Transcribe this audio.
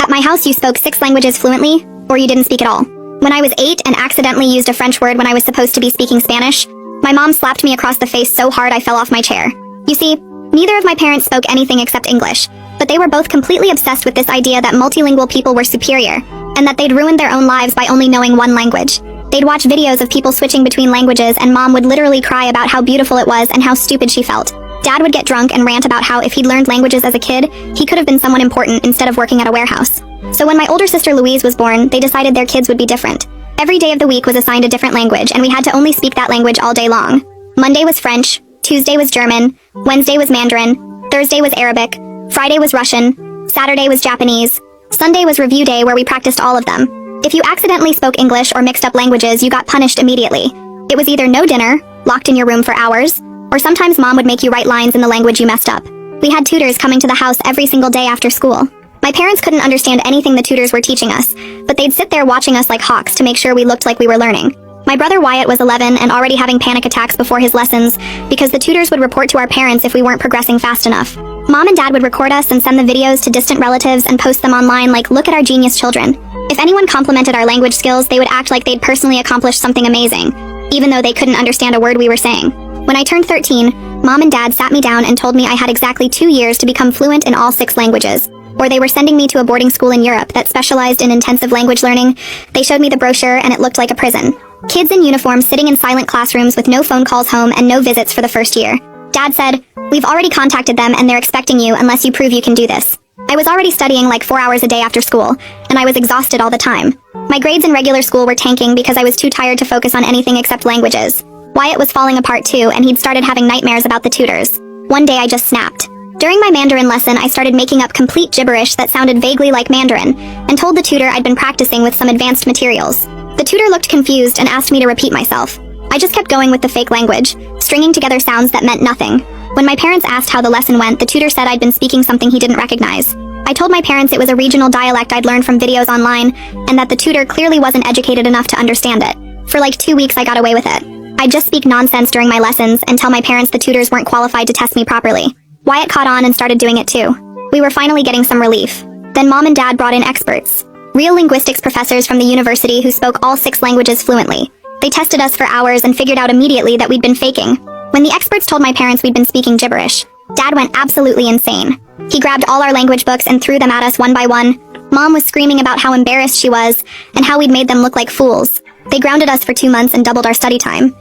At my house, you spoke 6 languages fluently, or you didn't speak at all. When I was 8 and accidentally used a French word when I was supposed to be speaking Spanish, my mom slapped me across the face so hard I fell off my chair. You see, neither of my parents spoke anything except English, but they were both completely obsessed with this idea that multilingual people were superior, and that they'd ruined their own lives by only knowing one language. They'd watch videos of people switching between languages, and mom would literally cry about how beautiful it was and how stupid she felt. Dad would get drunk and rant about how if he'd learned languages as a kid, he could have been someone important instead of working at a warehouse. So when my older sister Louise was born, they decided their kids would be different. Every day of the week was assigned a different language, and we had to only speak that language all day long. Monday was French, Tuesday was German, Wednesday was Mandarin, Thursday was Arabic, Friday was Russian, Saturday was Japanese, Sunday was review day where we practiced all of them. If you accidentally spoke English or mixed up languages, you got punished immediately. It was either no dinner, locked in your room for hours, or sometimes mom would make you write lines in the language you messed up. We had tutors coming to the house every single day after school. My parents couldn't understand anything the tutors were teaching us, but they'd sit there watching us like hawks to make sure we looked like we were learning. My brother Wyatt was 11 and already having panic attacks before his lessons because the tutors would report to our parents if we weren't progressing fast enough. Mom and dad would record us and send the videos to distant relatives and post them online like, "Look at our genius children." If anyone complimented our language skills, they would act like they'd personally accomplished something amazing, even though they couldn't understand a word we were saying. When I turned 13, mom and dad sat me down and told me I had exactly 2 years to become fluent in all 6 languages. Or they were sending me to a boarding school in Europe that specialized in intensive language learning. They showed me the brochure and it looked like a prison. Kids in uniform sitting in silent classrooms with no phone calls home and no visits for the first year. Dad said, "We've already contacted them and they're expecting you unless you prove you can do this." I was already studying like 4 hours a day after school, and I was exhausted all the time. My grades in regular school were tanking because I was too tired to focus on anything except languages. Wyatt was falling apart too, and he'd started having nightmares about the tutors. One day I just snapped. During my Mandarin lesson, I started making up complete gibberish that sounded vaguely like Mandarin, and told the tutor I'd been practicing with some advanced materials. The tutor looked confused and asked me to repeat myself. I just kept going with the fake language, stringing together sounds that meant nothing. When my parents asked how the lesson went, the tutor said I'd been speaking something he didn't recognize. I told my parents it was a regional dialect I'd learned from videos online, and that the tutor clearly wasn't educated enough to understand it. For like 2 weeks I got away with it. I'd just speak nonsense during my lessons and tell my parents the tutors weren't qualified to test me properly. Wyatt caught on and started doing it too. We were finally getting some relief. Then mom and dad brought in experts. Real linguistics professors from the university who spoke all 6 languages fluently. They tested us for hours and figured out immediately that we'd been faking. When the experts told my parents we'd been speaking gibberish, Dad went absolutely insane. He grabbed all our language books and threw them at us one by one. Mom was screaming about how embarrassed she was and how we'd made them look like fools. They grounded us for 2 months and doubled our study time.